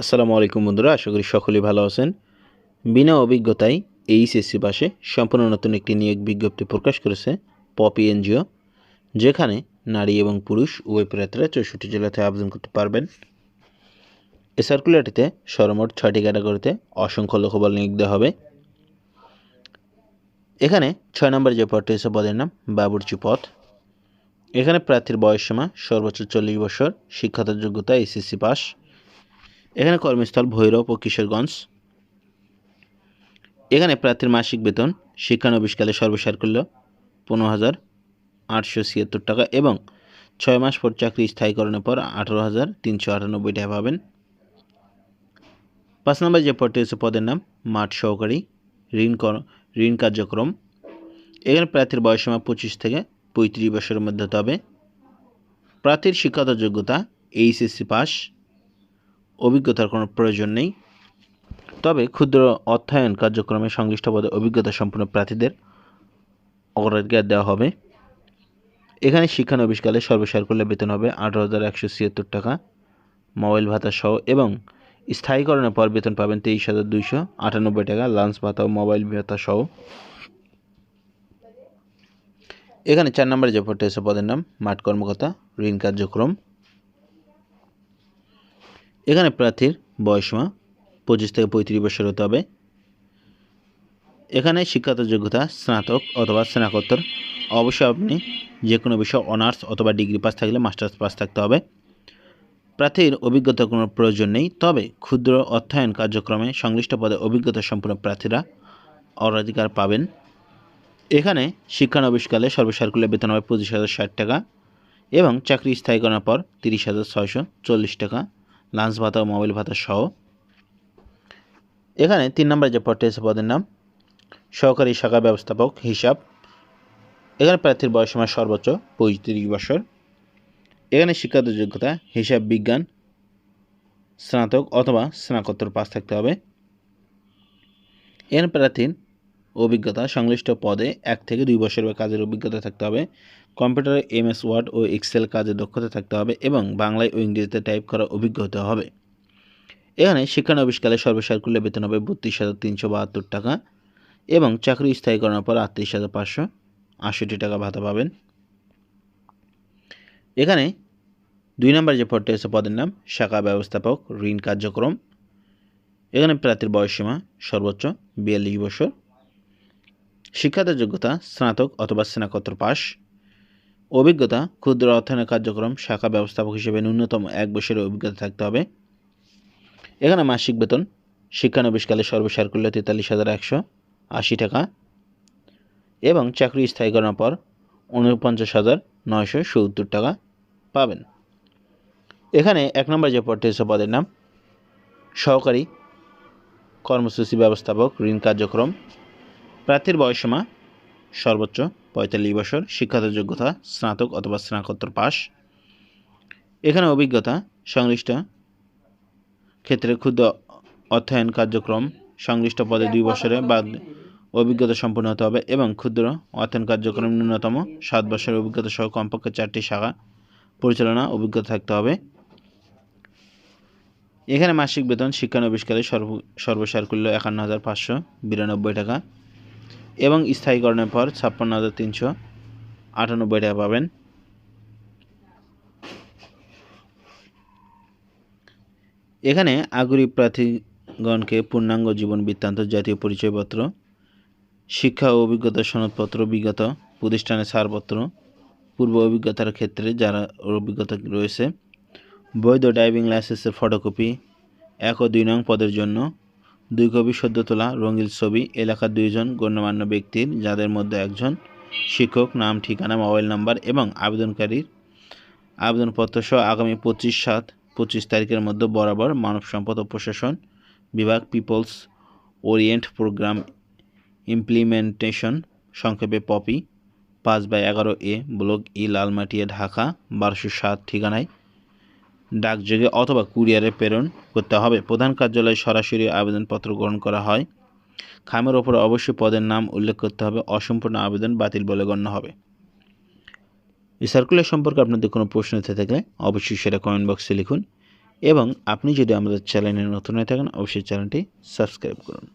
আসসালামু আলাইকুম বন্ধুরা, আশা করি সকলেই ভালো আছেন। বিনা অভিজ্ঞতায় এইচএসসি পাশে সম্পূর্ণ নতুন একটি নিয়োগ বিজ্ঞপ্তি প্রকাশ করেছে পপি এনজিও, যেখানে নারী এবং পুরুষ উভয় প্রার্থীরা 64 জেলাতে আবেদন করতে পারবেন। এই সার্কুলারটিতে সর্বমোট 6টি ক্যাটাগরিতে অসংখ্য লোকবল নিয়োগ দেওয়া হবে। এখানে 6 নম্বর যে পদটি আছে পদের নাম বাবুর্চি পদ। এখানে প্রার্থীর বয়সসীমা সর্বোচ্চ 40 বছর, শিক্ষাগত যোগ্যতা এসএসসি পাস। এখানে কর্মস্থল ভৈরব ও কিশোরগঞ্জ। এখানে প্রার্থীর মাসিক বেতন শিক্ষানবিশকালে সর্বসাকুল্য 15,876 টাকা এবং 6 মাস পর চাকরি স্থায়ীকরণের পর 18,398 টাকা পাবেন। 5 নম্বর যে পদটি হচ্ছে পদের নাম মাঠ সহকারী ঋণ কার্যক্রম। এখানে প্রার্থীর বয়সসীমা 25 থেকে 35 বছরের মধ্যে হতে হবে। প্রার্থীর শিক্ষাগত যোগ্যতা এইচএসসি পাস, অভিজ্ঞতার কোনো প্রয়োজন নেই, তবে ক্ষুদ্র অর্থায়ন কার্যক্রমে সংশ্লিষ্ট পদে অভিজ্ঞতা সম্পন্ন প্রার্থীদের অগ্রাধিকার দেওয়া হবে। এখানে শিক্ষানবিশকালে সর্বসাকুল্য বেতন হবে 18,176 টাকা মোবাইল ভাতা সহ এবং স্থায়ীকরণের পর বেতন পাবেন 23,298 টাকা লাঞ্চ ভাতা ও মোবাইল ভাতা সহ। এখানে 4 নম্বরে যে পদটি আছে পদের নাম মাঠ কর্মকর্তা ঋণ কার্যক্রম। এখানে প্রার্থীর বয়সসীমা 25 থেকে 35 বছর হতে হবে। এখানে শিক্ষাগত যোগ্যতা স্নাতক অথবা স্নাতকোত্তর, অবশ্যই আপনি যে কোনো বিষয় অনার্স অথবা ডিগ্রি পাস থাকলে মাস্টার্স পাস থাকতে হবে। প্রার্থীর অভিজ্ঞতার কোনো প্রয়োজন নেই, তবে ক্ষুদ্র অর্থায়ন কার্যক্রমে সংশ্লিষ্ট পদে অভিজ্ঞতা সম্পন্ন প্রার্থীরা অগ্রাধিকার পাবেন। এখানে শিক্ষানবিশকালে সর্বসাকুল্য বেতন হবে 25,060 টাকা এবং চাকরি স্থায়ীকরণের পর 30,640 টাকা লাঞ্চ ভাতা ও মোবাইল ভাতা সহ। এখানে 3 নম্বর যে পদটি আছে পদের নাম সহকারী শাখা ব্যবস্থাপক হিসাব। এখানে প্রার্থীর বয়সসীমা সর্বোচ্চ 35 বছর। এখানে শিক্ষাগত যোগ্যতা হিসাব বিজ্ঞান স্নাতক অথবা স্নাতকোত্তর পাস থাকতে হবে। এখানে প্রার্থীর অভিজ্ঞতা সংশ্লিষ্ট পদে 1 থেকে 2 বছরের কাজের অভিজ্ঞতা থাকতে হবে। কম্পিউটারে এমএস ওয়ার্ড ও এক্সেল কাজে দক্ষতা থাকতে হবে এবং বাংলায় ও ইংরেজিতে টাইপ করা অভিজ্ঞ হতে হবে। এখানে শিক্ষানবিশকালে সর্বসাকুল্য বেতন হবে 32,372 টাকা এবং চাকরি স্থায়ীকরণের পর 38,568 টাকা ভাতা পাবেন। এখানে 2 নম্বর যে পদটি আছে পদের নাম শাখা ব্যবস্থাপক ঋণ কার্যক্রম। এখানে প্রার্থীর বয়সসীমা সর্বোচ্চ 42 বছর। শিক্ষাগত যোগ্যতা স্নাতক অথবা স্নাতকোত্তর পাস। অভিজ্ঞতা ক্ষুদ্র অর্থায়ন কার্যক্রম শাখা ব্যবস্থাপক হিসেবে ন্যূনতম 1 বছরের অভিজ্ঞতা থাকতে হবে। এখানে মাসিক বেতন শিক্ষানবিশকালে সর্বসাকুল্য 43,180 টাকা এবং চাকরি স্থায়ীকরণের পর 49,970 টাকা পাবেন। এখানে 1 নম্বর যে পদটি আছে পদের নাম সহকারী কর্মসূচি ব্যবস্থাপক ঋণ কার্যক্রম। প্রার্থীর বয়সসীমা সর্বোচ্চ 45 বছর। শিক্ষাগত যোগ্যতা স্নাতক অথবা স্নাতকোত্তর পাস। এখানে অভিজ্ঞতা সংশ্লিষ্ট ক্ষেত্রে ক্ষুদ্র অর্থায়ন কার্যক্রম সংশ্লিষ্ট পদে 2 বছরের বা অভিজ্ঞতা সম্পন্ন হতে হবে এবং ক্ষুদ্র অর্থায়ন কার্যক্রম ন্যূনতম 7 বছরের অভিজ্ঞতা সহ কমপক্ষে 4টি শাখা পরিচালনা অভিজ্ঞতা থাকতে হবে। এখানে মাসিক বেতন শিক্ষানবিশকালে সর্বসাকুল্য 51,592 টাকা এবং স্থায়ীকরণের পর 56,398 টাকা পাবেন। এখানে আগ্রহী প্রার্থীগণকে পূর্ণাঙ্গ জীবন বৃত্তান্ত, জাতীয় পরিচয়পত্র, শিক্ষা ও অভিজ্ঞতা সনদপত্র, বিগত প্রতিষ্ঠানের ছাড়পত্র, পূর্ব অভিজ্ঞতার ক্ষেত্রে যারা অভিজ্ঞতা রয়েছে, বৈধ ড্রাইভিং লাইসেন্সের ফটোকপি 1 ও 2 নং পদের জন্য 2 কপি সদ্য তোলা রঙিন ছবি, এলাকার 2 জন গণ্যমান্য ব্যক্তির যাদের মধ্যে একজন শিক্ষক, নাম, ঠিকানা, মোবাইল নাম্বার এবং আবেদনকারীর আবেদনপত্র সহ আগামী 25/7/25 তারিখের মধ্যে বরাবর মানব সম্পদ ও প্রশাসন বিভাগ, পিপলস ওরিয়েন্ট প্রোগ্রাম ইমপ্লিমেন্টেশন, সংক্ষেপে পপি, 5/11 ব্লক ই, লালমাটিয়া, ঢাকা 1207 ঠিকানায় ডাকযোগে অথবা কুরিয়ারে প্রেরণ করতে হবে। প্রধান কার্যালয়ে সরাসরি আবেদনপত্র গ্রহণ করা হয়। খামের ওপরে অবশ্যই পদের নাম উল্লেখ করতে হবে। অসম্পূর্ণ আবেদন বাতিল বলে গণ্য হবে। এই সার্কুলার সম্পর্কে আপনাদের কোনো প্রশ্ন থেকে থাকলে অবশ্যই সেটা কমেন্ট বক্সে লিখুন। এবং আপনি যদি আমাদের চ্যানেলে নতুন হয়ে থাকেন অবশ্যই চ্যানেলটি সাবস্ক্রাইব করুন।